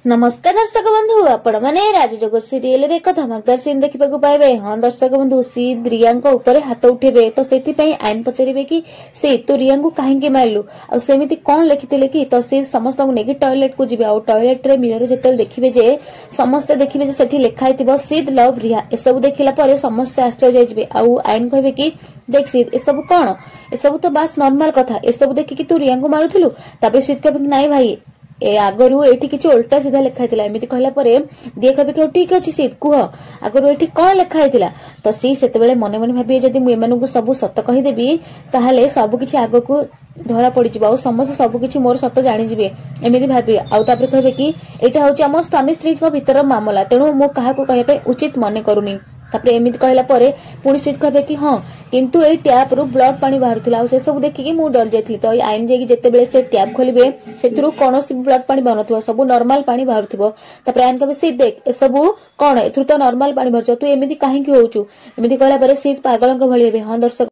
नमस्कार दर्शक बंधु आपण माने राजजोग सीरियल रे एक धमाकदार सीन देखिबा को पाइबे। हां दर्शक बंधु सीध रिया ऊपर हाथ उठेबे तो सेति पई आईन पचरिबे कि से तो रिया को काहे के मारलु आ सेमिति कोन लिखितिले कि तो से समस्त को नेकी टॉयलेट को जिबे आ टॉयलेट रे मिरर जेतल देखिबे जे समस्त देखिबे जे सेठी लिखा हितिबो सीध लव रिया। ए सब देखिला परे समस्त आश्चर्य जाइबे आ आईन कहबे कि देख सीध ए सब कोन ए सब तो बस नॉर्मल कथा ए सब देखि कि तू रिया को मारुथलु। तापर सीध कहबे नाही भाई ए आगरु एठी किछ उल्टा सीधा लिखा हितिला एमिति कहला परे दिए कहबे कि ठीक अछि सीध कुह आगरु एठी कोन लिखा हितिला। तो सी सेते बेले मने मने भाबी जदी मु एमानु को सब सत्य कहि देबी ताहाले सब किछ आगो को धरा पड़ी जिबा और समस्त सब किछ मोर सत्य जानि जिबे एमिति भाबी आ तापर कहबे कि एटा होची हम स्वामी स्त्री को भीतर मामला तेनु मु काहा को कहबे उचित मने करूनी। तापर एमिति कहला परे पुणी सीध कहबे कि हां किंतु ए टैप रु ब्लड पानी बाहरुतला आ से सब देखि कि मु डर जाइथि। तो आईन जे कि जते बेले से टैप खोलिबे सेथुरु कोनोसी ब्लड पानी बाहरुथबो सब नॉर्मल पानी बाहरुथबो। तापर आईन कहबे सीध देख ए सब कोन एथुरु तो नॉर्मल पानी बाहरुछ तू एमिति काहे कि होउछु एमिति कहला परे सीध पागलंक भଳି हेबे। हां दर्शक